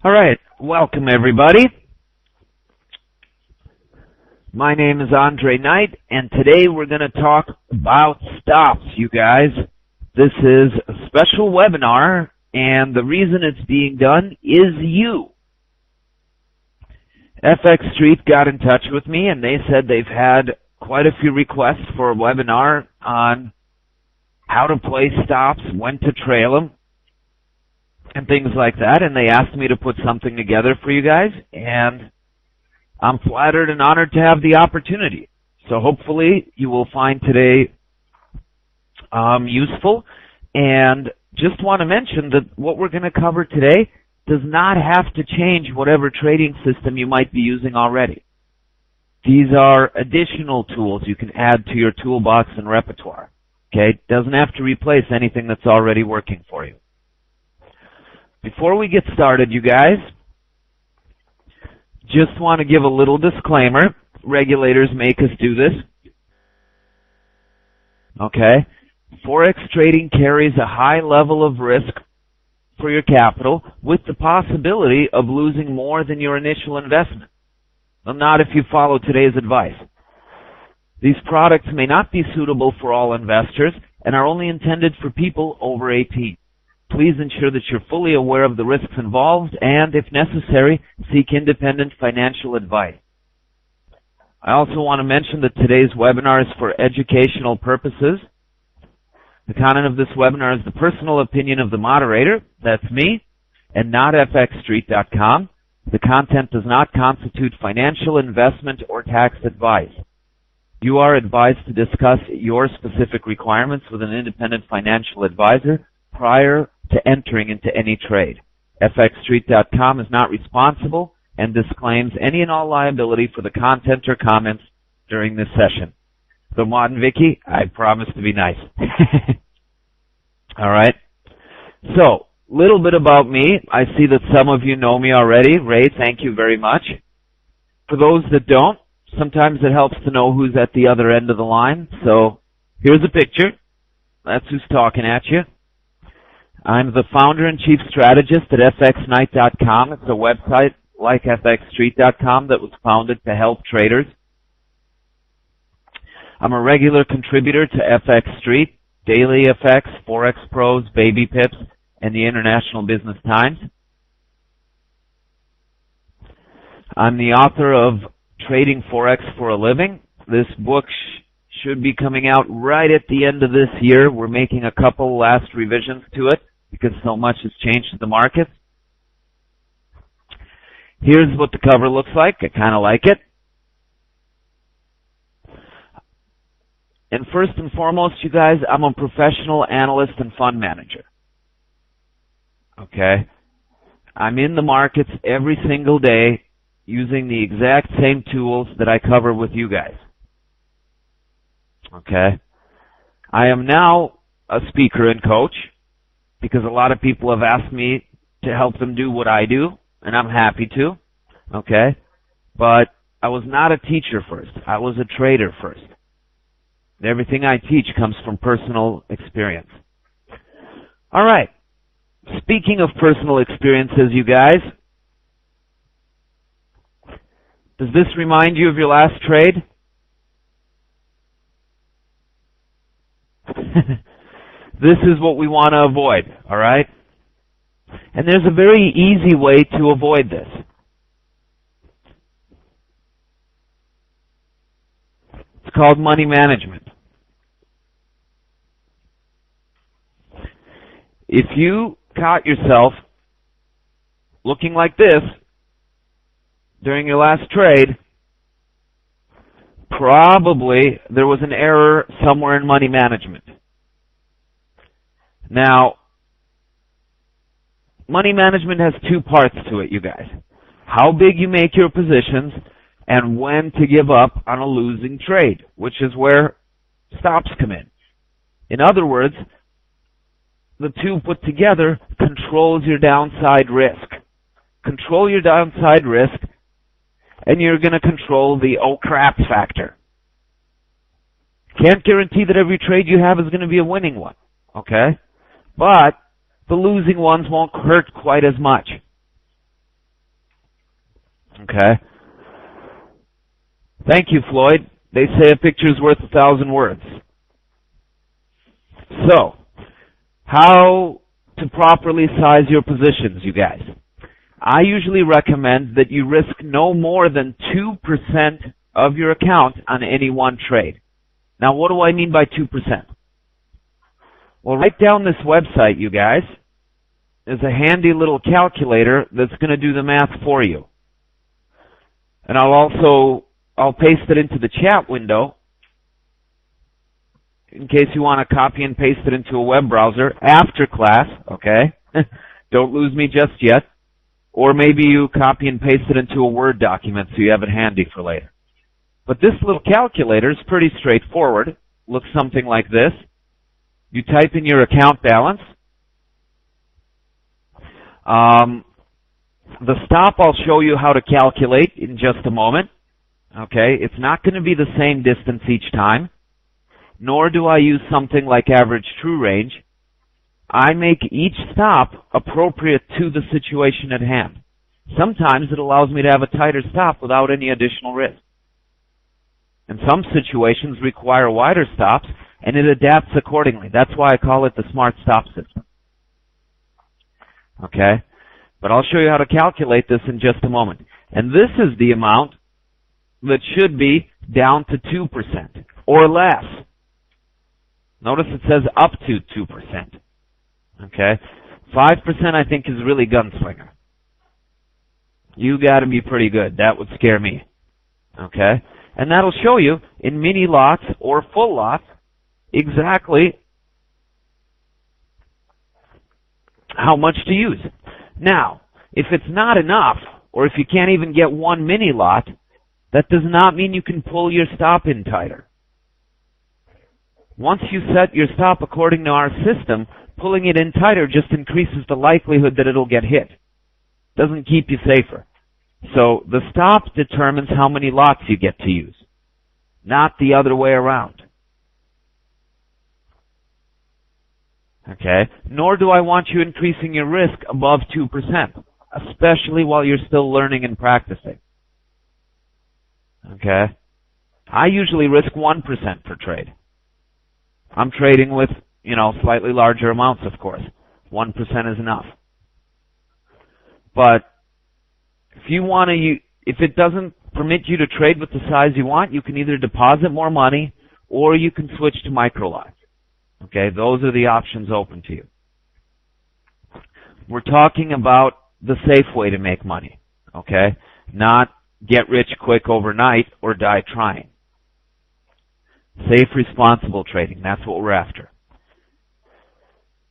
All right, welcome everybody. My name is Andrei Knight, and today we're going to talk about stops, you guys. This is a special webinar, and the reason it's being done is you. FX Street got in touch with me, and they said they've had quite a few requests for a webinar on how to play stops, when to trail them, and things like that, and they asked me to put something together for you guys, and I'm flattered and honored to have the opportunity. So hopefully you will find today useful, and just want to mention that what we're going to cover today does not have to change whatever trading system you might be using already. These are additional tools you can add to your toolbox and repertoire. Okay, doesn't have to replace anything that's already working for you. Before we get started, you guys, just want to give a little disclaimer. Regulators make us do this. Okay? Forex trading carries a high level of risk for your capital with the possibility of losing more than your initial investment. Well, not if you follow today's advice. These products may not be suitable for all investors and are only intended for people over 18. Please ensure that you're fully aware of the risks involved and, if necessary, seek independent financial advice. I also want to mention that today's webinar is for educational purposes. The content of this webinar is the personal opinion of the moderator, that's me, and not fxstreet.com. The content does not constitute financial, investment, or tax advice. You are advised to discuss your specific requirements with an independent financial advisor prior to entering into any trade. fxstreet.com is not responsible and disclaims any and all liability for the content or comments during this session. So, Maud and Vicky, I promise to be nice. All right. So, little bit about me. I see that some of you know me already. Ray, thank you very much. For those that don't, sometimes it helps to know who's at the other end of the line. So, here's a picture. That's who's talking at you. I'm the founder and chief strategist at fxnight.com. It's a website like fxstreet.com that was founded to help traders. I'm a regular contributor to FX Street, Daily FX, Forex Pros, Baby Pips, and the International Business Times. I'm the author of Trading Forex for a Living. This book should be coming out right at the end of this year. We're making a couple last revisions to it because so much has changed in the market. Here's what the cover looks like. I kind of like it. And first and foremost, you guys, I'm a professional analyst and fund manager. Okay? I'm in the markets every single day using the exact same tools that I cover with you guys. Okay? I am now a speaker and coach because a lot of people have asked me to help them do what I do, and I'm happy to. Okay? But I was not a teacher first. I was a trader first. Everything I teach comes from personal experience. All right. Speaking of personal experiences, you guys, does this remind you of your last trade? This is what we want to avoid, all right? And there's a very easy way to avoid this. It's called money management. If you caught yourself looking like this during your last trade, probably there was an error somewhere in money management. Now, money management has two parts to it, you guys. How big you make your positions and when to give up on a losing trade, which is where stops come in. In other words, the two put together controls your downside risk. Control your downside risk, and you're going to control the oh crap factor. Can't guarantee that every trade you have is going to be a winning one, okay? But the losing ones won't hurt quite as much. Okay? Thank you, Floyd. They say a picture's worth 1,000 words. So, how to properly size your positions, you guys? I usually recommend that you risk no more than 2% of your account on any one trade. Now, what do I mean by 2%? Well, right down this website, you guys, is a handy little calculator that's going to do the math for you. And I'll paste it into the chat window in case you want to copy and paste it into a web browser after class, okay? Don't lose me just yet. Or maybe you copy and paste it into a Word document so you have it handy for later. But this little calculator is pretty straightforward. Looks something like this. You type in your account balance. The stop I'll show you how to calculate in just a moment. Okay, it's not going to be the same distance each time, nor do I use something like average true range. I make each stop appropriate to the situation at hand. Sometimes it allows me to have a tighter stop without any additional risk. And some situations require wider stops, and it adapts accordingly. That's why I call it the smart stop system. Okay? But I'll show you how to calculate this in just a moment. And this is the amount that should be down to 2% or less. Notice it says up to 2%. Okay? 5% I think is really gunslinger. You got to be pretty good. That would scare me. Okay? And that'll show you in mini lots or full lots exactly how much to use. Now, if it's not enough, or if you can't even get one mini lot, that does not mean you can pull your stop in tighter. Once you set your stop according to our system, pulling it in tighter just increases the likelihood that it'll get hit. Doesn't keep you safer. So the stop determines how many lots you get to use, not the other way around. Okay? Nor do I want you increasing your risk above 2%, especially while you're still learning and practicing. Okay? I usually risk 1% per trade. I'm trading with, slightly larger amounts, of course. 1% is enough. But if it doesn't permit you to trade with the size you want, you can either deposit more money or you can switch to micro lots. Okay? Those are the options open to you. We're talking about the safe way to make money. Okay? Not get rich quick overnight or die trying. Safe, responsible trading. That's what we're after.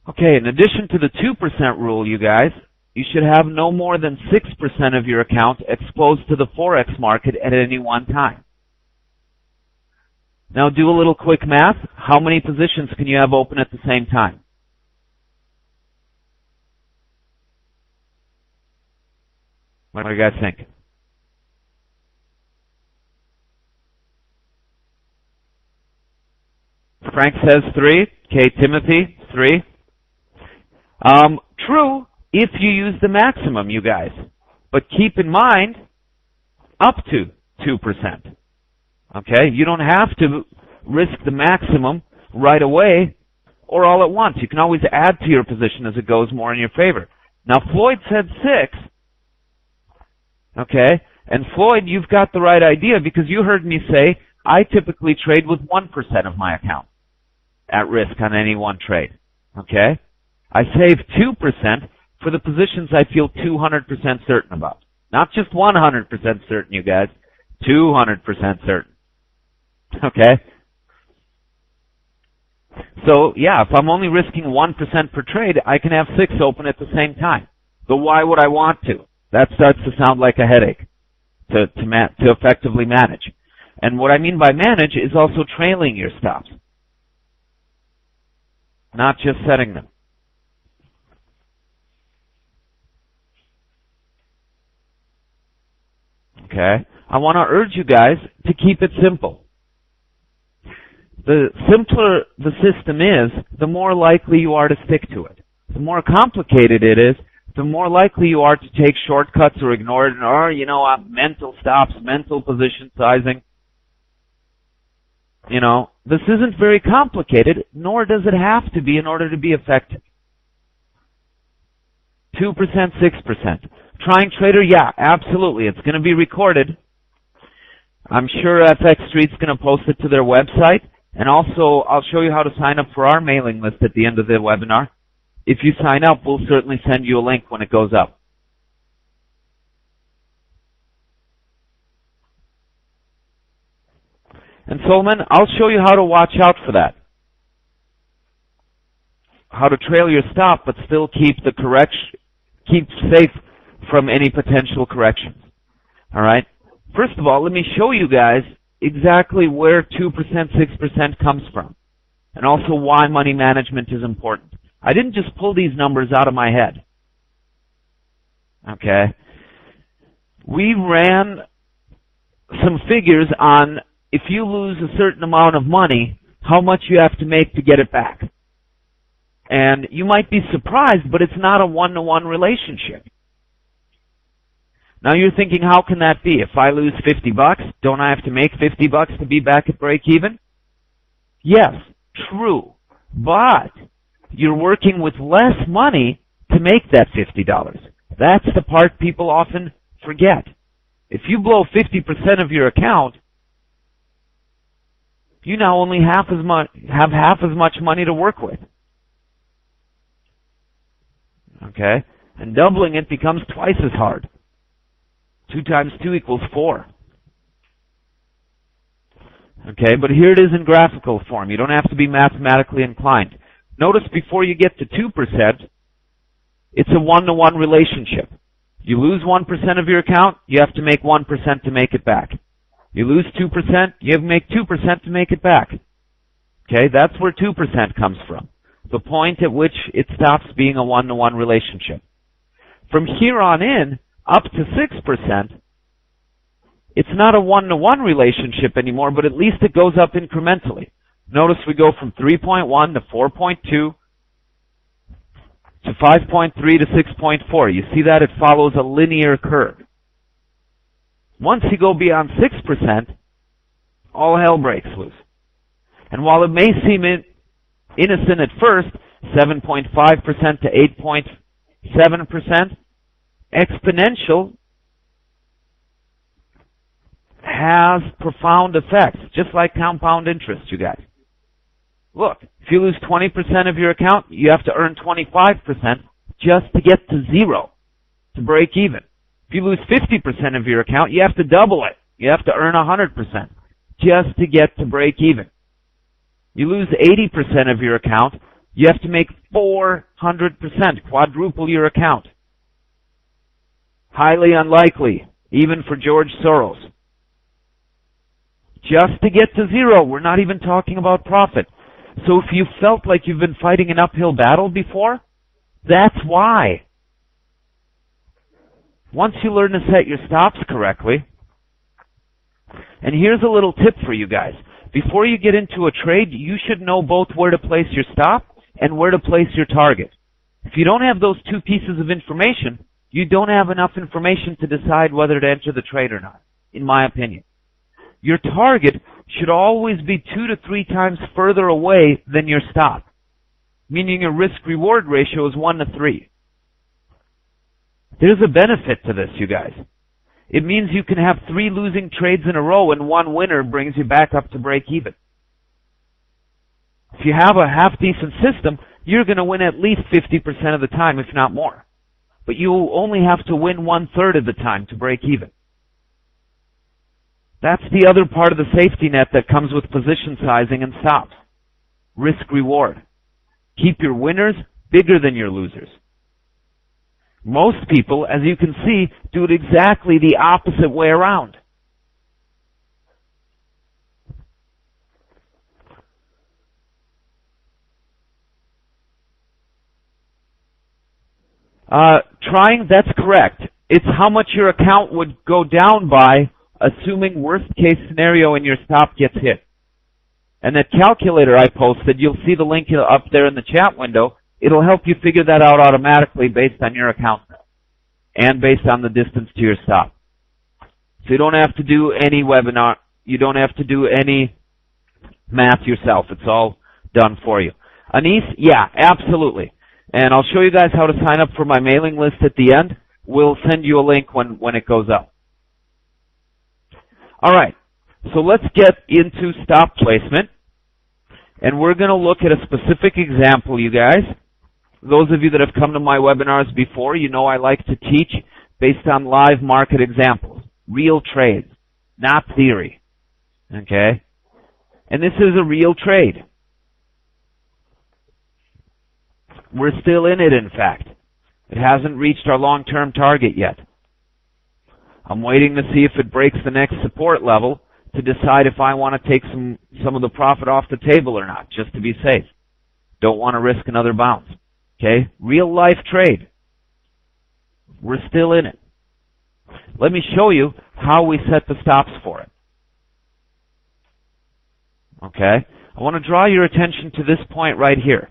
Okay, in addition to the 2% rule, you guys, you should have no more than 6% of your account exposed to the Forex market at any one time. Now do a little quick math. How many positions can you have open at the same time? What do you guys think? Frank says 3. Okay, Timothy, 3. True, if you use the maximum, you guys. But keep in mind, up to 2%. Okay? You don't have to risk the maximum right away or all at once. You can always add to your position as it goes more in your favor. Now, Floyd said 6. Okay? And Floyd, you've got the right idea because you heard me say I typically trade with 1% of my account at risk on any one trade. Okay? I save 2% for the positions I feel 200% certain about. Not just 100% certain, you guys. 200% certain. Okay? So, yeah, if I'm only risking 1% per trade, I can have 6 open at the same time. But why would I want to? That starts to sound like a headache to effectively manage. And what I mean by manage is also trailing your stops, not just setting them. Okay? I want to urge you guys to keep it simple. The simpler the system is, the more likely you are to stick to it. The more complicated it is, the more likely you are to take shortcuts or ignore it, or, mental stops, mental position sizing. This isn't very complicated, nor does it have to be in order to be effective. 2%, 6%. Trying trader, yeah, absolutely. It's going to be recorded. I'm sure FX Street's going to post it to their website. And also, I'll show you how to sign up for our mailing list at the end of the webinar. If you sign up, we'll certainly send you a link when it goes up. And Solomon, I'll show you how to watch out for that. How to trail your stop, but still keep safe from any potential corrections. All right? First of all, let me show you guys exactly where 2%, 6% comes from, and also why money management is important. I didn't just pull these numbers out of my head. Okay? We ran some figures on if you lose a certain amount of money, how much you have to make to get it back. And you might be surprised, but it's not a one-to-one relationship. Now you're thinking, how can that be? If I lose $50, don't I have to make $50 to be back at break even? Yes, true. But you're working with less money to make that $50. That's the part people often forget. If you blow 50% of your account, you now only have half as much money to work with. Okay? And doubling it becomes twice as hard. 2 times 2 equals 4. Okay, but here it is in graphical form. You don't have to be mathematically inclined. Notice before you get to 2%, it's a one-to-one relationship. You lose 1% of your account, you have to make 1% to make it back. You lose 2%, you have to make 2% to make it back. Okay, that's where 2% comes from. The point at which it stops being a one-to-one relationship. From here on in, up to 6%, it's not a one-to-one relationship anymore, but at least it goes up incrementally. Notice we go from 3.1 to 4.2 to 5.3 to 6.4. You see that? It follows a linear curve. Once you go beyond 6%, all hell breaks loose. And while it may seem innocent at first, 7.5% to 8.7%, exponential has profound effects, just like compound interest, you guys. Look, if you lose 20% of your account, you have to earn 25% just to get to zero, to break even. If you lose 50% of your account, you have to double it. You have to earn 100% just to get to break even. You lose 80% of your account, you have to make 400%, quadruple your account. Highly unlikely, even for George Soros. Just to get to zero, we're not even talking about profit. So if you felt like you've been fighting an uphill battle before, that's why. Once you learn to set your stops correctly, and here's a little tip for you guys. Before you get into a trade, you should know both where to place your stop and where to place your target. If you don't have those two pieces of information, you don't have enough information to decide whether to enter the trade or not, in my opinion. Your target should always be 2 to 3 times further away than your stop, meaning your risk-reward ratio is 1 to 3. There's a benefit to this, you guys. It means you can have 3 losing trades in a row and 1 winner brings you back up to break even. If you have a half-decent system, you're going to win at least 50% of the time, if not more. But you only have to win 1/3 of the time to break even. That's the other part of the safety net that comes with position sizing and stops. Risk-reward. Keep your winners bigger than your losers. Most people, as you can see, do it exactly the opposite way around. That's correct. It's how much your account would go down by, assuming worst case scenario and your stop gets hit. And that calculator I posted, you'll see the link up there in the chat window, it'll help you figure that out automatically based on your account and based on the distance to your stop. So you don't have to do any webinar. You don't have to do any math yourself. It's all done for you. Anise, yeah, absolutely. And I'll show you guys how to sign up for my mailing list at the end. We'll send you a link when it goes up. All right, so let's get into stop placement. And we're going to look at a specific example, you guys. Those of you that have come to my webinars before, you know I like to teach based on live market examples, real trades, not theory. Okay? And this is a real trade. We're still in it, in fact. It hasn't reached our long-term target yet. I'm waiting to see if it breaks the next support level to decide if I want to take some of the profit off the table or not, just to be safe. Don't want to risk another bounce. Okay? Real life trade. We're still in it. Let me show you how we set the stops for it. Okay? I want to draw your attention to this point right here.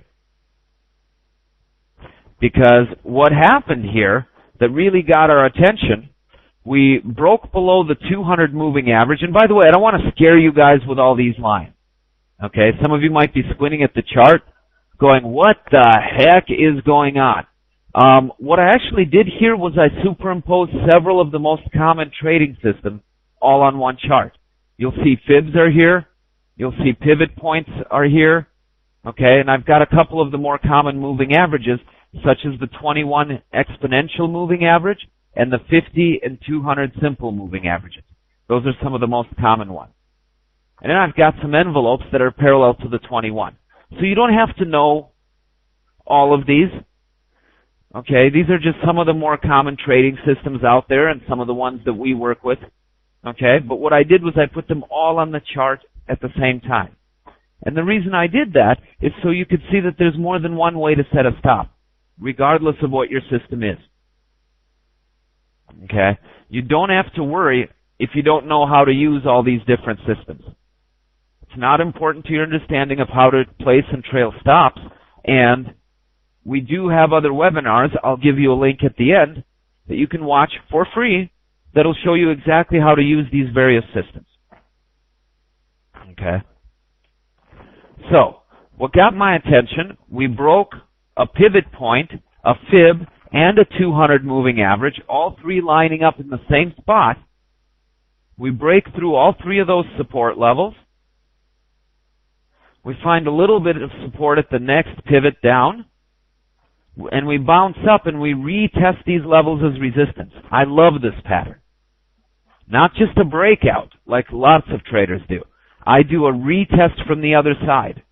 Because what happened here that really got our attention, we broke below the 200 moving average. And by the way, I don't want to scare you guys with all these lines. Okay? Some of you might be squinting at the chart going, what the heck is going on? What I actually did here was I superimposed several of the most common trading systems all on one chart. You'll see fibs are here. You'll see pivot points are here. Okay? And I've got a couple of the more common moving averages, such as the 21 exponential moving average and the 50 and 200 simple moving averages. Those are some of the most common ones. And then I've got some envelopes that are parallel to the 21. So you don't have to know all of these. Okay, these are just some of the more common trading systems out there and some of the ones that we work with. Okay, but what I did was I put them all on the chart at the same time. And the reason I did that is so you could see that there's more than one way to set a stop, regardless of what your system is. Okay? You don't have to worry if you don't know how to use all these different systems. It's not important to your understanding of how to place and trail stops, and we do have other webinars. I'll give you a link at the end that you can watch for free that'll show you exactly how to use these various systems. Okay? So, what got my attention, we broke a pivot point, a fib, and a 200 moving average, all three lining up in the same spot. We break through all three of those support levels. We find a little bit of support at the next pivot down, and we bounce up and we retest these levels as resistance. I love this pattern. Not just a breakout like lots of traders do. I do a retest from the other side.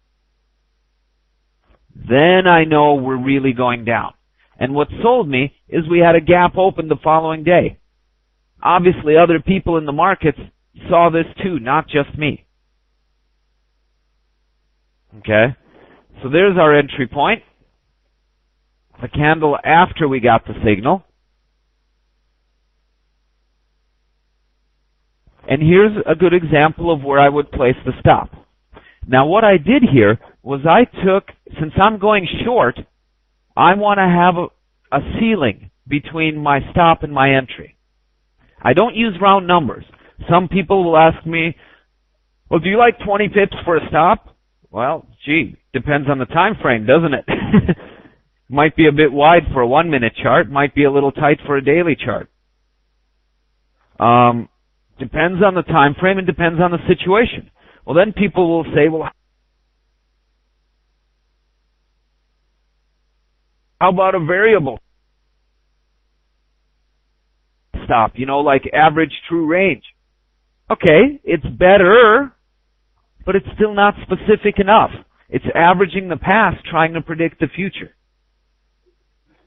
Then I know we're really going down. And what sold me is we had a gap open the following day. Obviously, other people in the markets saw this too, not just me. Okay? So there's our entry point. The candle after we got the signal. And here's a good example of where I would place the stop. Now what I did here was I took, since I'm going short, I want to have a ceiling between my stop and my entry. I don't use round numbers. Some people will ask me, well, do you like 20 pips for a stop? Well, gee, depends on the time frame, doesn't it? Might be a bit wide for a 1 minute chart, might be a little tight for a daily chart. Depends on the time frame and depends on the situation. Well, then people will say, well, how about a variable stop, like average true range? Okay, it's better, but it's still not specific enough. It's averaging the past, trying to predict the future.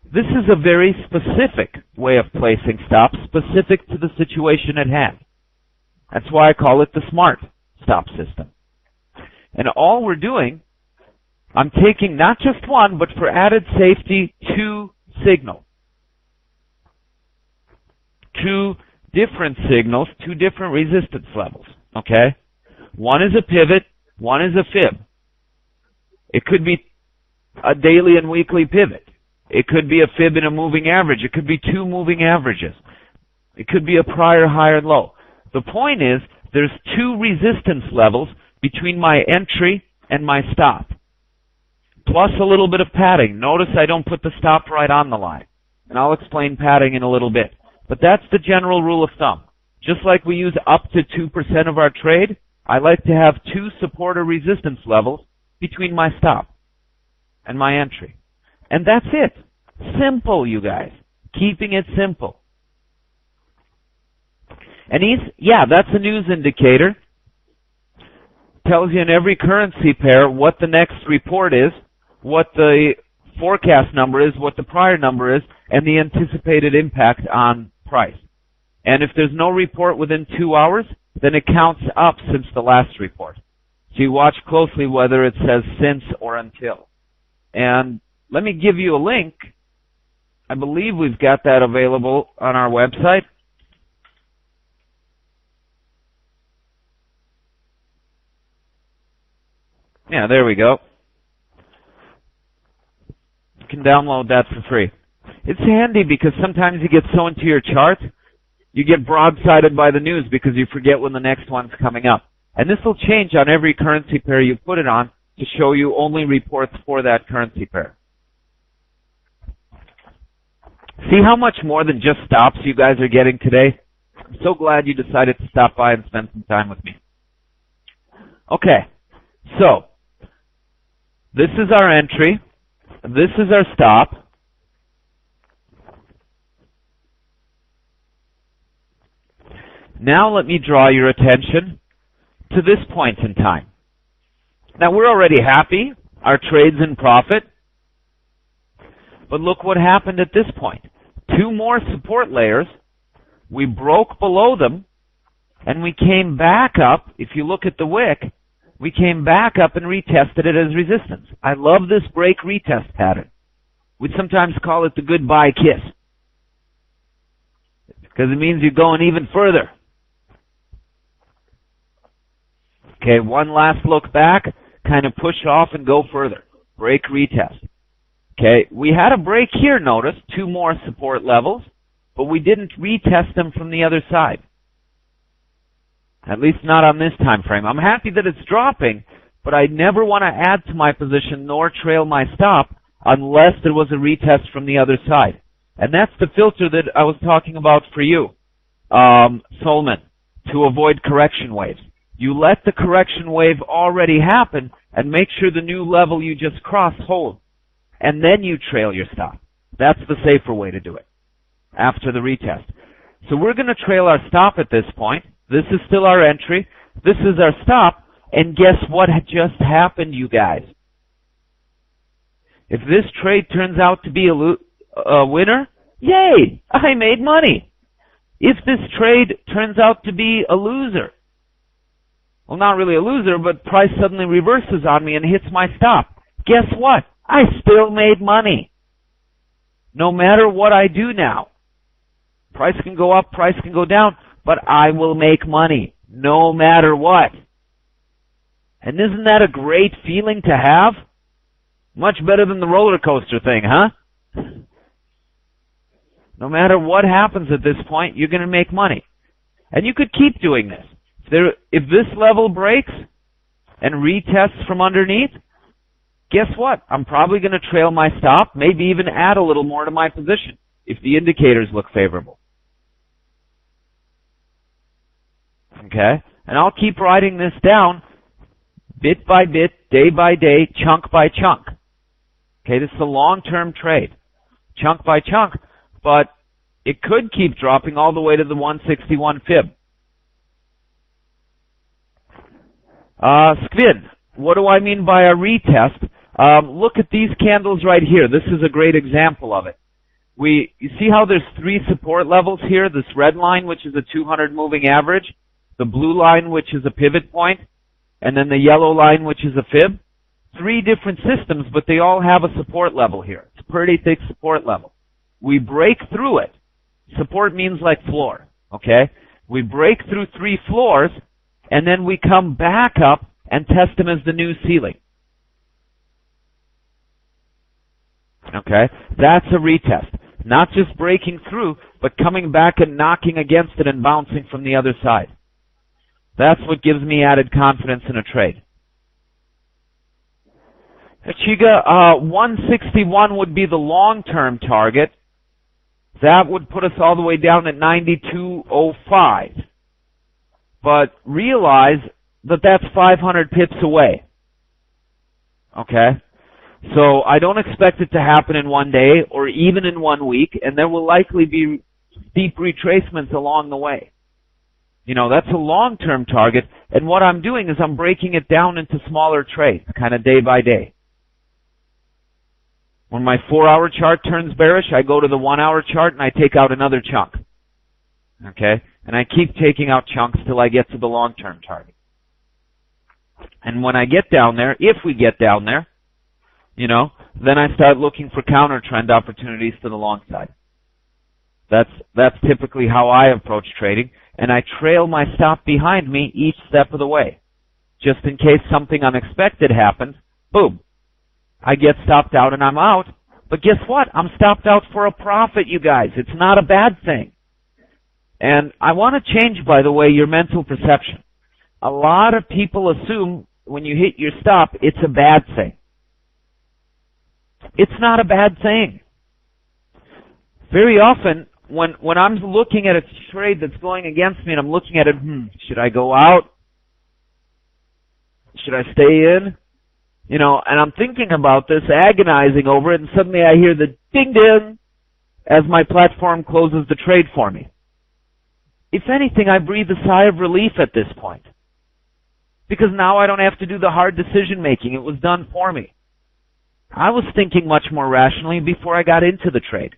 This is a very specific way of placing stops, specific to the situation at hand. That's why I call it the SMART stop system. And all we're doing, I'm taking not just one, but for added safety, two signals. Two different signals, two different resistance levels. Okay? One is a pivot, one is a fib. It could be a daily and weekly pivot. It could be a fib and a moving average. It could be two moving averages. It could be a prior high and low. The point is, there's two resistance levels between my entry and my stop, plus a little bit of padding. Notice I don't put the stop right on the line, and I'll explain padding in a little bit. But that's the general rule of thumb. Just like we use up to 2% of our trade, I like to have two support or resistance levels between my stop and my entry. And that's it. Simple, you guys. Keeping it simple. And that's a news indicator. Tells you in every currency pair what the next report is, what the forecast number is, what the prior number is, and the anticipated impact on price. And if there's no report within 2 hours, then it counts up since the last report. So you watch closely whether it says since or until. And let me give you a link. I believe we've got that available on our website. Yeah, there we go. You can download that for free. It's handy because sometimes you get so into your chart, you get broadsided by the news because you forget when the next one's coming up. And this will change on every currency pair you put it on to show you only reports for that currency pair. See how much more than just stops you guys are getting today? I'm so glad you decided to stop by and spend some time with me. Okay, so this is our entry. This is our stop. Now let me draw your attention to this point in time. Now we're already happy. Our trade's in profit. But look what happened at this point. Two more support layers. We broke below them, and we came back up. If you look at the wick, we came back up and retested it as resistance. I love this break retest pattern. We sometimes call it the goodbye kiss, because it means you're going even further. Okay, one last look back, kind of push off and go further. Break retest. Okay, we had a break here, notice, two more support levels, but we didn't retest them from the other side. At least not on this time frame. I'm happy that it's dropping, but I never want to add to my position nor trail my stop unless there was a retest from the other side. And that's the filter that I was talking about for you, Solomon, to avoid correction waves. You let the correction wave already happen and make sure the new level you just crossed holds. And then you trail your stop. That's the safer way to do it after the retest. So we're going to trail our stop at this point. This is still our entry. This is our stop. And guess what just happened, you guys? If this trade turns out to be a winner, yay, I made money. If this trade turns out to be a loser, well, not really a loser, but price suddenly reverses on me and hits my stop, guess what? I still made money. No matter what I do now. Price can go up, price can go down, but I will make money no matter what. And isn't that a great feeling to have? Much better than the roller coaster thing, huh? No matter what happens at this point, you're going to make money. And you could keep doing this. If this level breaks and retests from underneath, guess what? I'm probably going to trail my stop, maybe even add a little more to my position if the indicators look favorable. Okay? And I'll keep writing this down bit by bit, day by day, chunk by chunk. Okay, this is a long-term trade, chunk by chunk, but it could keep dropping all the way to the 161 fib. Skvin, what do I mean by a retest? Look at these candles right here. This is a great example of it. You see how there's three support levels here? This red line, which is a 200 moving average, the blue line, which is a pivot point, and then the yellow line, which is a fib. Three different systems, but they all have a support level here. It's a pretty thick support level. We break through it. Support means like floor, okay? We break through three floors, and then we come back up and test them as the new ceiling. Okay? That's a retest. Not just breaking through, but coming back and knocking against it and bouncing from the other side. That's what gives me added confidence in a trade. Chiga, 161 would be the long-term target. That would put us all the way down at 92.05. But realize that that's 500 pips away. Okay? So I don't expect it to happen in one day or even in 1 week, and there will likely be steep retracements along the way. That's a long-term target, and what I'm doing is I'm breaking it down into smaller trades, kind of day by day. When my 4-hour chart turns bearish, I go to the 1-hour chart and I take out another chunk. Okay? And I keep taking out chunks till I get to the long-term target. And when I get down there, if we get down there, then I start looking for counter trend opportunities to the long side. That's typically how I approach trading, and I trail my stop behind me each step of the way. Just in case something unexpected happens, boom, I get stopped out and I'm out. But guess what? I'm stopped out for a profit, you guys. It's not a bad thing. And I want to change, by the way, your mental perception. A lot of people assume when you hit your stop, it's a bad thing. It's not a bad thing. Very often, when I'm looking at a trade that's going against me and I'm looking at it, should I go out? Should I stay in? And I'm thinking about this, agonizing over it, and suddenly I hear the ding-ding as my platform closes the trade for me. If anything, I breathe a sigh of relief at this point. Because now I don't have to do the hard decision-making. It was done for me. I was thinking much more rationally before I got into the trade.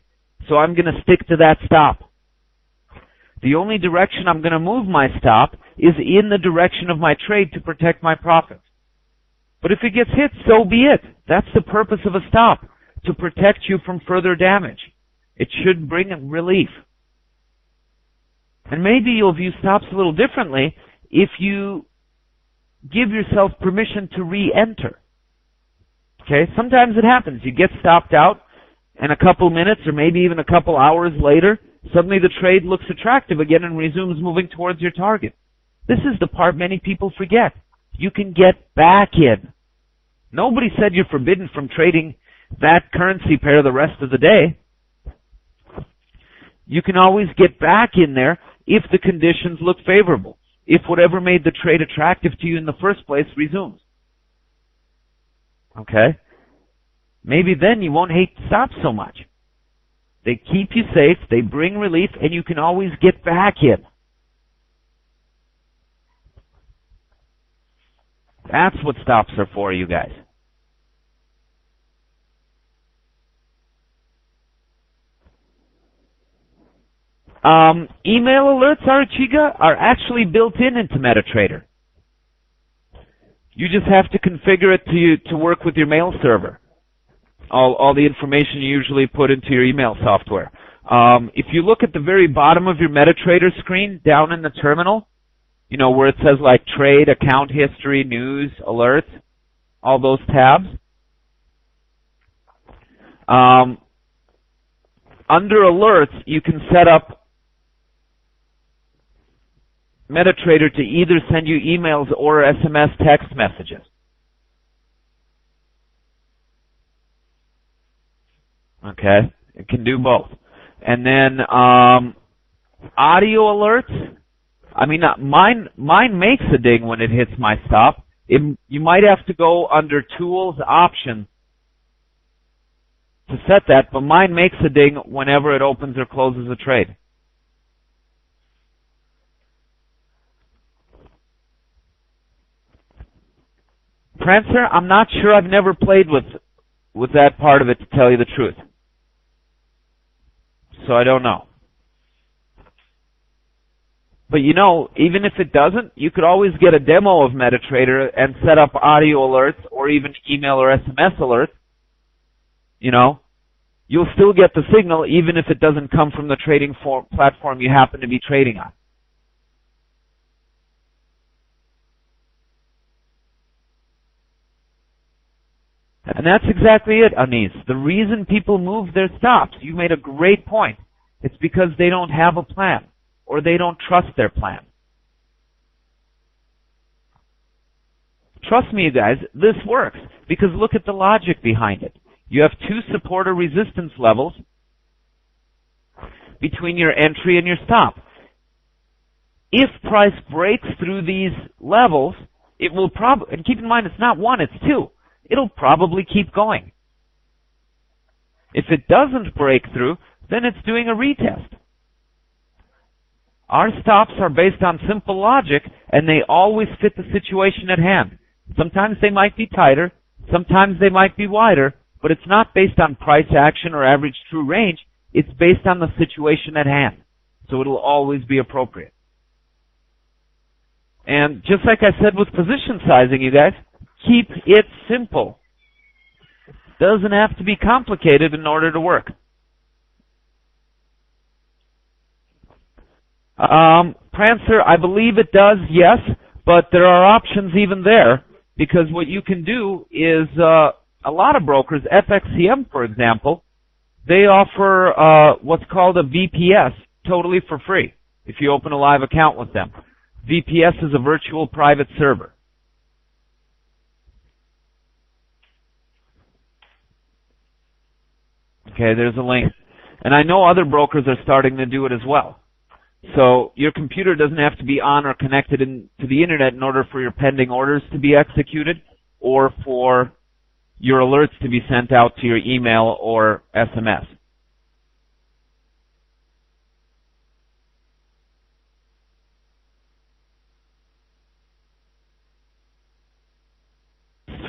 So I'm going to stick to that stop. The only direction I'm going to move my stop is in the direction of my trade to protect my profits. But if it gets hit, so be it. That's the purpose of a stop, to protect you from further damage. It should bring relief. And maybe you'll view stops a little differently if you give yourself permission to re-enter. Okay? Sometimes it happens. You get stopped out, and a couple minutes or maybe even a couple hours later, suddenly the trade looks attractive again and resumes moving towards your target. This is the part many people forget. You can get back in. Nobody said you're forbidden from trading that currency pair the rest of the day. You can always get back in there if the conditions look favorable, if whatever made the trade attractive to you in the first place resumes. Okay? Maybe then you won't hate stops so much. They keep you safe, they bring relief, and you can always get back in. That's what stops are for, you guys. Email alerts, Arachiga, are actually built into MetaTrader. You just have to configure it to work with your mail server. All the information you usually put into your email software. If you look at the very bottom of your MetaTrader screen, down in the terminal, where it says like trade, account history, news, alerts, all those tabs. Under alerts, you can set up MetaTrader to either send you emails or SMS text messages. Okay? It can do both. And then audio alerts. I mean, mine makes a ding when it hits my stop. You might have to go under Tools, Options to set that, but mine makes a ding whenever it opens or closes a trade. Prancer, I'm not sure. I've never played with that part of it, to tell you the truth. So I don't know. But even if it doesn't, you could always get a demo of MetaTrader and set up audio alerts or even email or SMS alerts. You'll still get the signal even if it doesn't come from the trading platform you happen to be trading on. And that's exactly it, Anis. The reason people move their stops, you made a great point. It's because they don't have a plan, or they don't trust their plan. Trust me, you guys, this works, because look at the logic behind it. You have two support or resistance levels between your entry and your stop. If price breaks through these levels, it will probably, and keep in mind it's not one, it's two. It'll probably keep going. If it doesn't break through, then it's doing a retest. Our stops are based on simple logic, and they always fit the situation at hand. Sometimes they might be tighter, sometimes they might be wider, but it's not based on price action or average true range. It's based on the situation at hand. So it'll always be appropriate. And just like I said with position sizing, you guys, keep it simple. Doesn't have to be complicated in order to work. Prancer, I believe it does, yes, but there are options even there, because what you can do is a lot of brokers, FXCM for example, they offer what's called a VPS totally for free if you open a live account with them. VPS is a virtual private server. Okay, there's a link. And I know other brokers are starting to do it as well. So your computer doesn't have to be on or connected to the internet in order for your pending orders to be executed or for your alerts to be sent out to your email or SMS.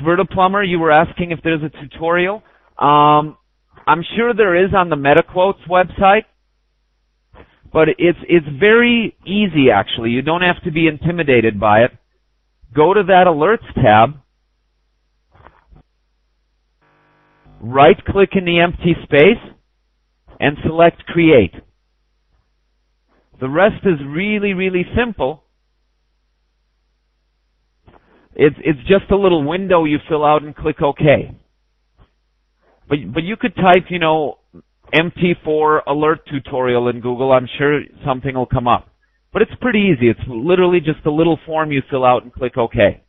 Sverta Plumber, you were asking if there's a tutorial. I'm sure there is on the MetaQuotes website. But it's very easy, actually. You don't have to be intimidated by it. Go to that Alerts tab. Right-click in the empty space and select Create. The rest is really, really simple. It's just a little window you fill out and click OK. But you could type, MT4 alert tutorial in Google. I'm sure something will come up. But it's pretty easy. It's literally just a little form you fill out and click OK.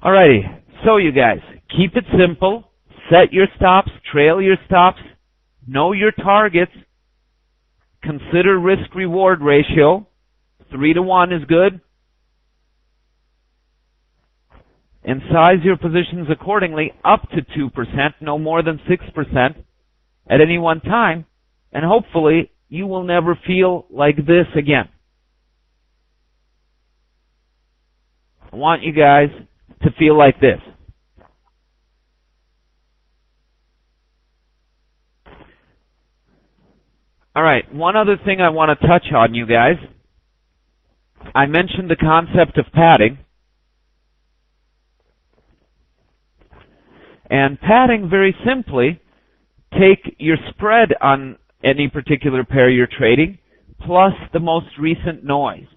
Alrighty. So you guys, keep it simple. Set your stops. Trail your stops. Know your targets. Consider risk-reward ratio. 3-to-1 is good. And size your positions accordingly up to 2%, no more than 6% at any one time, and hopefully you will never feel like this again. I want you guys to feel like this. All right, one other thing I want to touch on, you guys. I mentioned the concept of padding. And padding, very simply, take your spread on any particular pair you're trading, plus the most recent noise.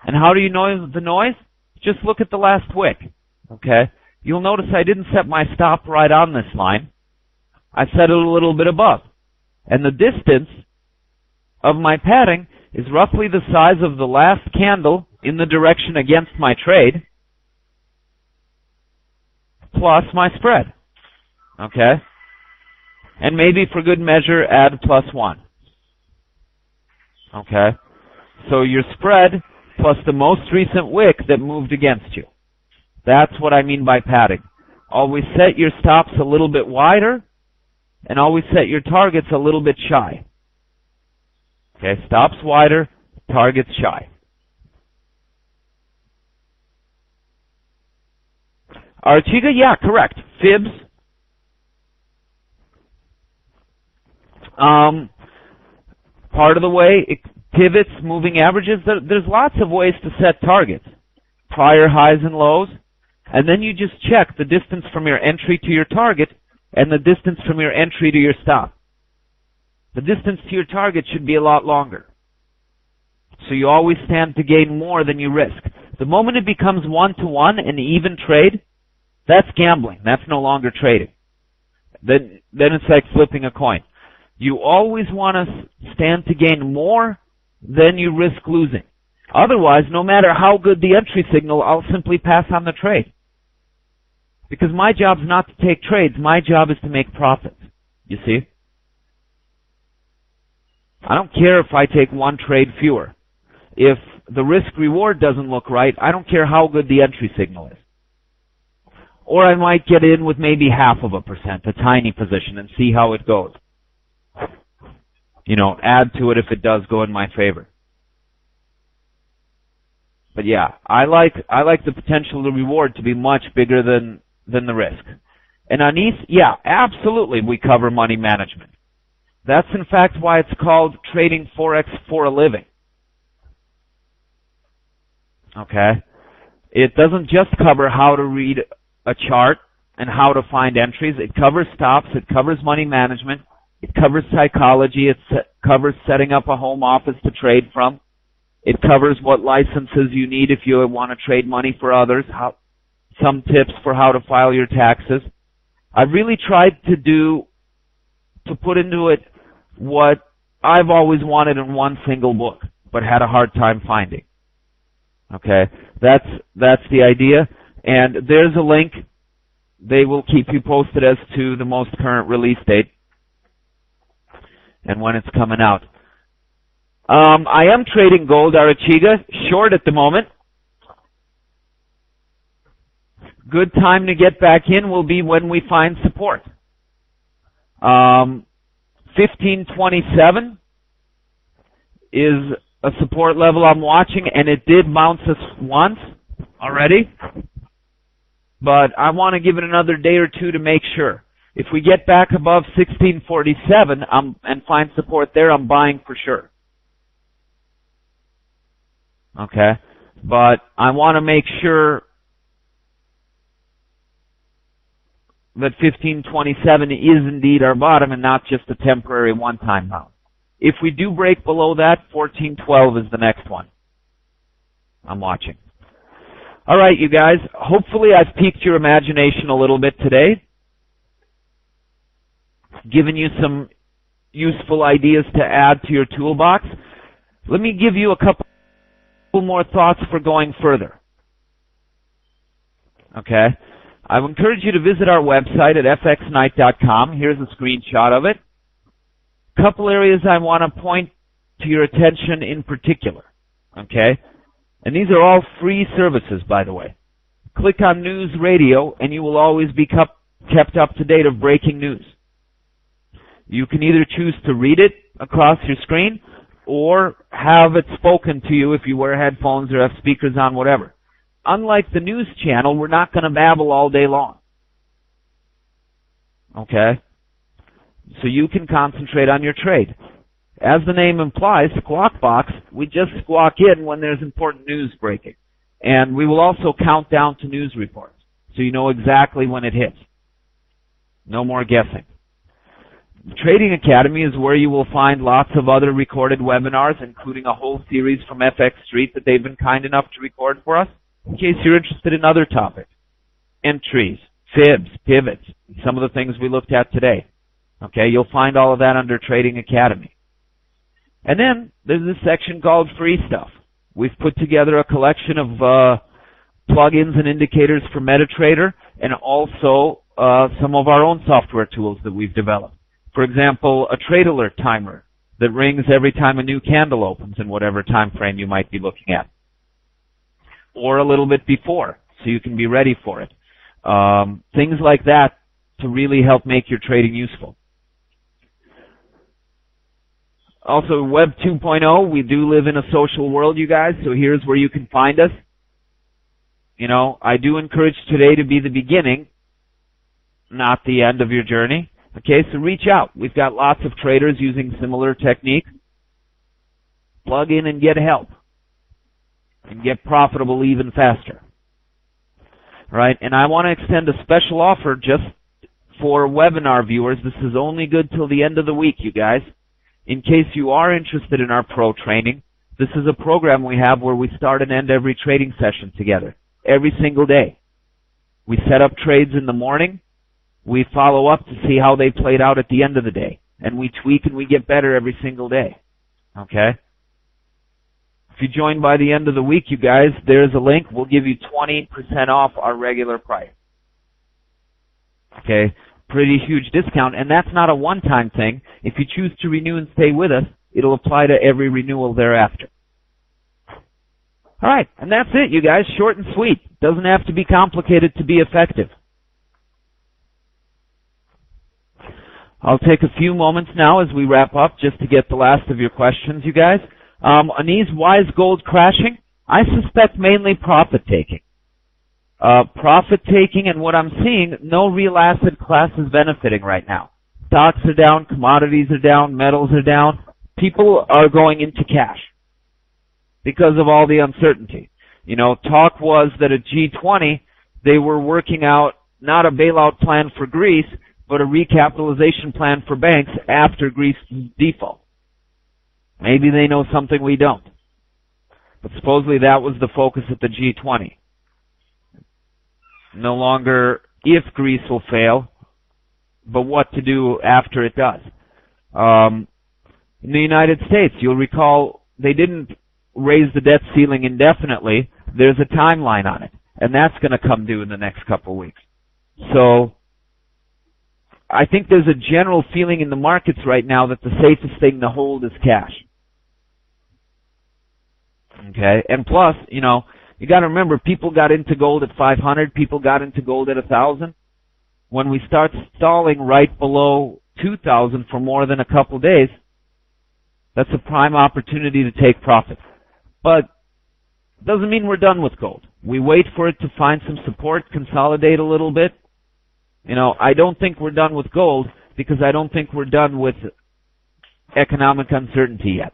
And how do you know the noise? Just look at the last wick, okay? You'll notice I didn't set my stop right on this line. I set it a little bit above. And the distance of my padding is roughly the size of the last candle in the direction against my trade, plus my spread. Okay? And maybe for good measure, add +1. Okay? So your spread plus the most recent wick that moved against you. That's what I mean by padding. Always set your stops a little bit wider, and always set your targets a little bit shy. Okay? Stops wider, targets shy. Archiga, yeah, correct. Fibs. Part of the way, pivots, moving averages, there's lots of ways to set targets. Prior highs and lows, and then you just check the distance from your entry to your target and the distance from your entry to your stop. The distance to your target should be a lot longer. So you always stand to gain more than you risk. The moment it becomes 1-to-1, an even trade, that's gambling. That's no longer trading. Then it's like flipping a coin. You always want to stand to gain more than you risk losing. Otherwise, no matter how good the entry signal, I'll simply pass on the trade. Because my job's not to take trades. My job is to make profits. You see? I don't care if I take one trade fewer. If the risk-reward doesn't look right, I don't care how good the entry signal is. Or I might get in with maybe 0.5%, a tiny position, and see how it goes. You know, add to it if it does go in my favor. But yeah, I like the potential of the reward to be much bigger than the risk. And on ETH, yeah, absolutely we cover money management. That's in fact why it's called trading Forex for a living. Okay? It doesn't just cover how to read a chart and how to find entries. It covers stops, it covers money management, it covers psychology, it covers setting up a home office to trade from. It covers what licenses you need if you want to trade money for others, some tips for how to file your taxes. I've really tried to put into it what I've always wanted in one single book, but had a hard time finding. Okay, that's the idea. And there's a link. They will keep you posted as to the most current release date and when it's coming out. I am trading gold, Arachiga, short at the moment. Good time to get back in will be when we find support. 1527 is a support level I'm watching, and it did bounce us once already. But I want to give it another day or two to make sure. If we get back above 1647 and find support there, I'm buying for sure. Okay? But I want to make sure that 1527 is indeed our bottom and not just a temporary one-time bounce. If we do break below that, 1412 is the next one I'm watching. All right, you guys. Hopefully I've piqued your imagination a little bit today, given you some useful ideas to add to your toolbox. Let me give you a couple more thoughts for going further. Okay? I would encourage you to visit our website at fxknight.com. Here's a screenshot of it. A couple areas I want to point to your attention in particular. Okay? And these are all free services, by the way. Click on News Radio, and you will always be kept up to date of breaking news. You can either choose to read it across your screen or have it spoken to you if you wear headphones or have speakers on, whatever. Unlike the news channel, we're not going to babble all day long. Okay? So you can concentrate on your trade. As the name implies, Squawk Box, we just squawk in when there's important news breaking. And we will also count down to news reports, so you know exactly when it hits. No more guessing. The Trading Academy is where you will find lots of other recorded webinars, including a whole series from FX Street that they've been kind enough to record for us, in case you're interested in other topics. Entries, fibs, pivots, some of the things we looked at today. Okay, you'll find all of that under Trading Academy. And then there's this section called Free Stuff. We've put together a collection of plugins and indicators for MetaTrader and also some of our own software tools that we've developed. For example, a trade alert timer that rings every time a new candle opens in whatever time frame you might be looking at. Or a little bit before, so you can be ready for it. Things like that to really help make your trading useful. Also, Web 2.0, we do live in a social world, you guys, so here's where you can find us. You know, I do encourage today to be the beginning, not the end of your journey. Okay, so reach out. We've got lots of traders using similar techniques. Plug in and get help. And get profitable even faster. Right? And I want to extend a special offer just for webinar viewers. This is only good till the end of the week, you guys. In case you are interested in our pro training, This is a program we have where we start and end every trading session together, every single day. We set up trades in the morning. We follow up to see how they played out at the end of the day. And we tweak and we get better every single day. Okay? If you join by the end of the week, you guys, there's a link. We'll give you 20% off our regular price. Okay? Pretty huge discount. And that's not a one-time thing. If you choose to renew and stay with us, it'll apply to every renewal thereafter. All right. And that's it, you guys. Short and sweet. Doesn't have to be complicated to be effective. I'll take a few moments now as we wrap up just to get the last of your questions, you guys. Aniz, why is gold crashing? I suspect mainly profit-taking. Profit-taking, and what I'm seeing, no real asset class is benefiting right now. Stocks are down, commodities are down, metals are down. People are going into cash because of all the uncertainty. You know, talk was that at G20, they were working out not a bailout plan for Greece, but a recapitalization plan for banks after Greece's default. Maybe they know something we don't. But supposedly that was the focus at the G20. No longer if Greece will fail, but what to do after it does. In the United States, you'll recall they didn't raise the debt ceiling indefinitely. There's a timeline on it, and that's going to come due in the next couple of weeks. So I think there's a general feeling in the markets right now that the safest thing to hold is cash. Okay? And plus, you know, you got to remember, people got into gold at 500, people got into gold at 1,000. When we start stalling right below 2,000 for more than a couple days, that's a prime opportunity to take profit. But doesn't mean we're done with gold. We wait for it to find some support, consolidate a little bit. You know, I don't think we're done with gold because I don't think we're done with economic uncertainty yet.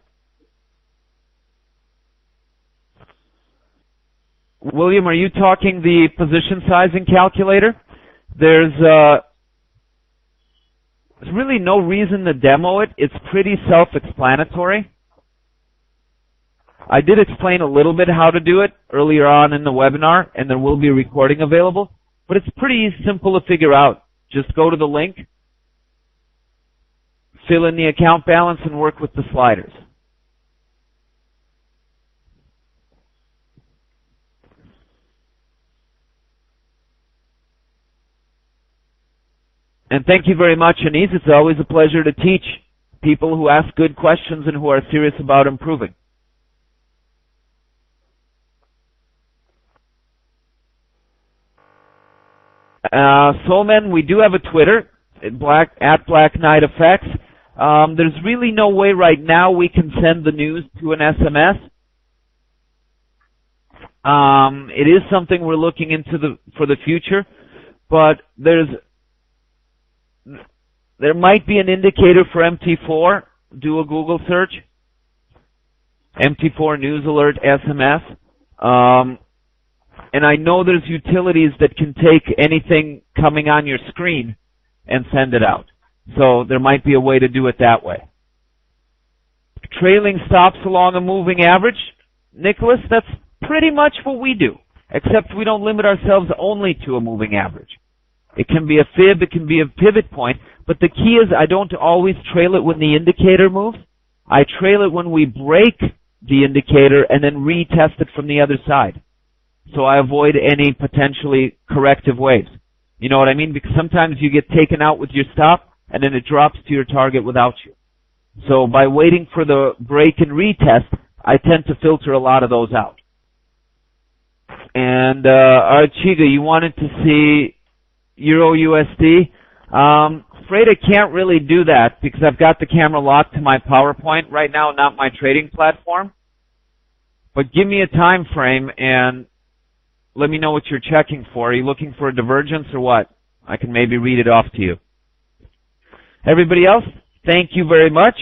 William, are you talking the position sizing calculator? There's really no reason to demo it. It's pretty self-explanatory. I did explain a little bit how to do it earlier on in the webinar, and there will be a recording available. But it's pretty simple to figure out. Just go to the link, fill in the account balance, and work with the sliders. And thank you very much, Aniz. It's always a pleasure to teach people who ask good questions and who are serious about improving. Soulman, we do have a Twitter, at Black Knight Effects. There's really no way right now we can send the news to an SMS. It is something we're looking into for the future, but there might be an indicator for MT4. Do a Google search. MT4 News Alert SMS. And I know there's utilities that can take anything coming on your screen and send it out. So there might be a way to do it that way. Trailing stops along a moving average. Nicholas, that's pretty much what we do, except we don't limit ourselves only to a moving average. It can be a fib, it can be a pivot point, but the key is I don't always trail it when the indicator moves. I trail it when we break the indicator and then retest it from the other side. So I avoid any potentially corrective waves. You know what I mean? Because sometimes you get taken out with your stop and then it drops to your target without you. So by waiting for the break and retest, I tend to filter a lot of those out. And Archiga, you wanted to see Euro USD. Afraid I can't really do that because I've got the camera locked to my PowerPoint right now, not my trading platform. But give me a time frame and let me know what you're checking for. Are you looking for a divergence or what? I can maybe read it off to you. Everybody else, thank you very much.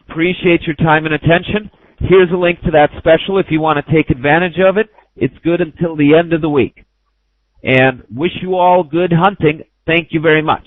Appreciate your time and attention. Here's a link to that special if you want to take advantage of it. It's good until the end of the week. And wish you all good hunting. Thank you very much.